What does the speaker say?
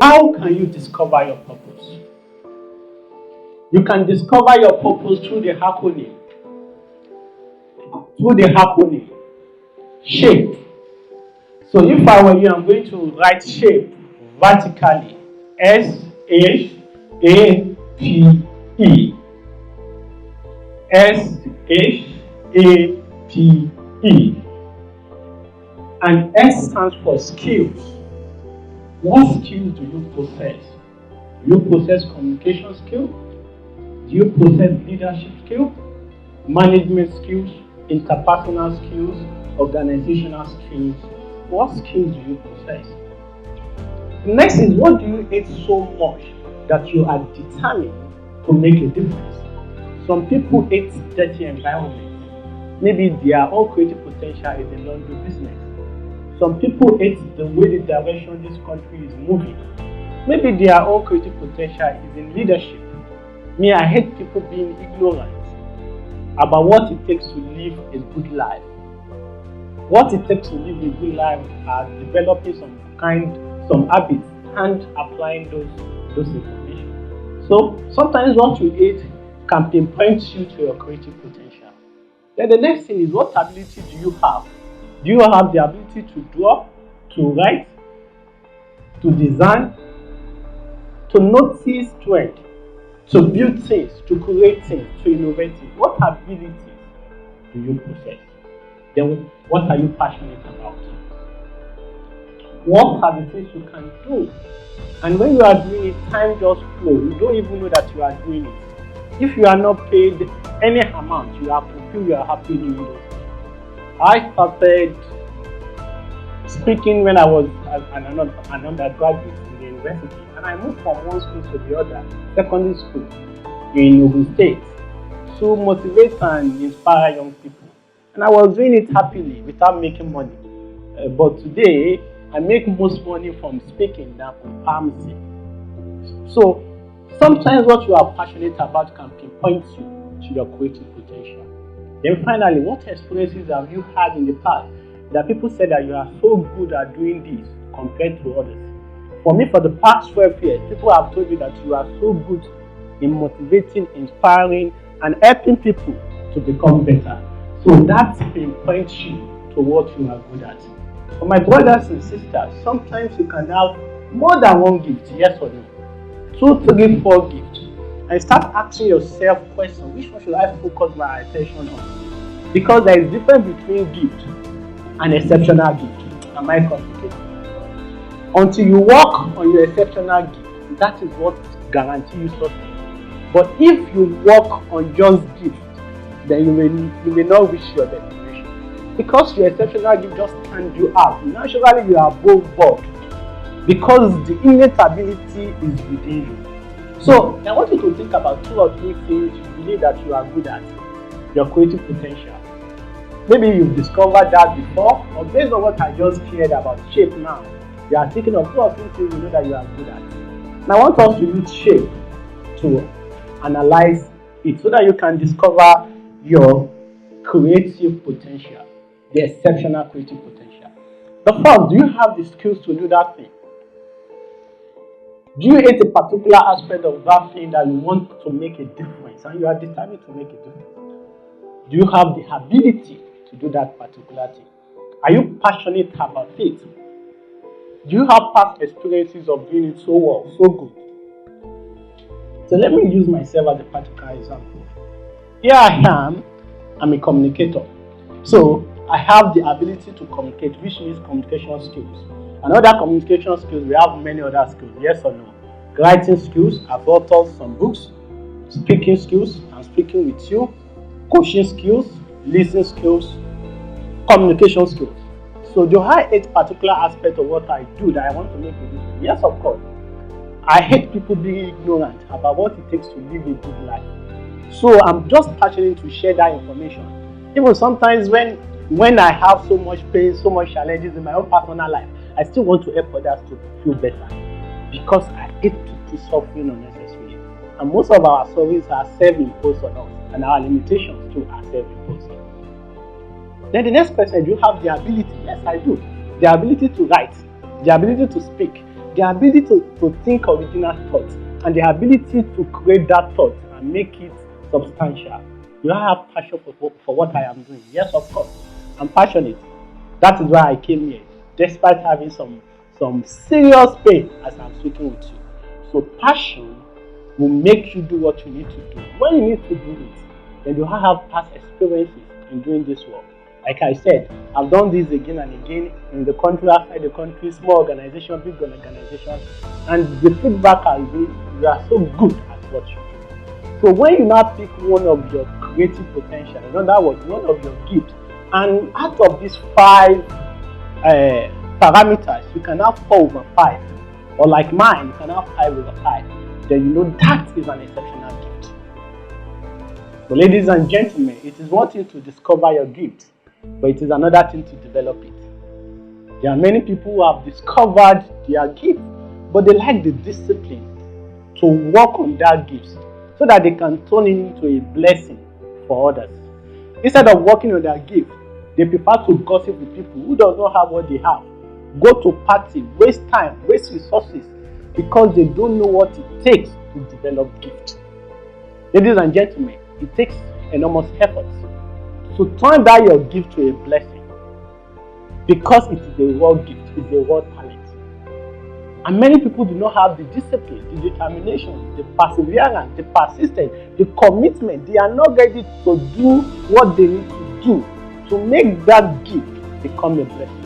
How can you discover your purpose? You can discover your purpose through the acronym. Shape. So if I were you, I'm going to write shape vertically. SHAPE. SHAPE. And S stands for skills. What skills do you possess? Do you possess communication skills? Do you possess leadership skills? Management skills? Interpersonal skills? Organizational skills? What skills do you possess? Next is, what do you hate so much that you are determined to make a difference? Some people hate dirty environment. Maybe their own creative potential is in laundry business. Some people hate the way the direction this country is moving. Maybe their own creative potential is in leadership. Me, I hate people being ignorant about what it takes to live a good life. What it takes to live a good life are developing some habits and applying those information. So sometimes what you hate can pinpoint you to your creative potential. Then the next thing is, what ability do you have? Do you have the ability to draw, to write, to design, to notice trend, to build things, to create things, to innovate things? What abilities do you possess? Then what are you passionate about? What are the things you can do? And when you are doing it, time just flows. You don't even know that you are doing it. If you are not paid any amount, you are fulfilled, you are happy doing those things. I started speaking when I was an undergraduate in the university, and I moved from one school to the other, secondary school in Ogun State, to motivate and inspire young people. And I was doing it happily without making money. But today, I make most money from speaking than from pharmacy. So sometimes what you are passionate about can pinpoint you to your creative potential. Then finally, what experiences have you had in the past that people said that you are so good at doing this compared to others? For me, for the past 12 years, people have told me that you are so good in motivating, inspiring, and helping people to become better. So that pinpoints you to what you are good at. For my brothers and sisters, sometimes you can have more than one gift, yes or no? 2, 3, 4 gifts. And start asking yourself questions. Which one should I focus my attention on? Because there is a difference between gift and exceptional gift. Am I complicated? Until you work on your exceptional gift, that is what guarantees you success. But if you work on just gift, then you may not reach your destination. Because your exceptional gift just stands you out. Naturally, you are above board. Because the innate ability is within you. So I want you to think about 2 or 3 things you believe that you are good at, your creative potential. Maybe you've discovered that before, or based on what I just shared about shape now, you are thinking of 2 or 3 things you know that you are good at. And I want us to use shape to analyze it so that you can discover your creative potential, the exceptional creative potential. The first, do you have the skills to do that thing? Do you hate a particular aspect of that thing that you want to make a difference and you are determined to make a difference? Do you have the ability to do that particular thing? Are you passionate about it? Do you have past experiences of doing it so well, so good? So let me use myself as a practical example. Here I am, I'm a communicator. So I have the ability to communicate, which means communication skills. And other communication skills, we have many other skills, yes or no? Writing skills, I've authored some books. Speaking skills, I'm speaking with you. Coaching skills, listening skills, communication skills. So do I hate particular aspect of what I do that I want to make a difference? Yes, of course. I hate people being ignorant about what it takes to live a good life. So I'm just passionate to share that information. Even sometimes when I have so much pain, so much challenges in my own personal life, I still want to help others to feel better. Because I hate people suffering unnecessarily. And most of our sufferings are self-imposed on us. And our limitations too are self-imposed. Then the next question, do you have the ability? Yes, I do. The ability to write, the ability to speak, the ability to think original thoughts, and the ability to create that thought and make it substantial. Do I have passion for what I am doing? Yes, of course. I'm passionate. That is why I came here, despite having some serious pain as I'm speaking with you. So passion will make you do what you need to do. When you need to do it, then you have past experiences in doing this work. Like I said, I've done this again and again in the country, outside the country, small organization, big organization, and the feedback has been you are so good at what you do. So when you now pick one of your creative potential, in other words, one of your gifts, and out of these 5 parameters, you can have 4/5, or like mine, you can have 5/5. Then you know that is an exceptional gift. So, ladies and gentlemen, it is one thing to discover your gift, but it is another thing to develop it. There are many people who have discovered their gift, but they lack the discipline to work on that gift so that they can turn it into a blessing for others. Instead of working on their gift, they prefer to gossip with people who do not have what they have, go to party, waste time, waste resources, because they don't know what it takes to develop gift. Ladies and gentlemen, it takes enormous effort to turn that your gift to a blessing, because it is a raw gift, it is a raw talent. And many people do not have the discipline, the determination, the perseverance, the persistence, the commitment. They are not ready to do what they need to do to make that gift become a blessing.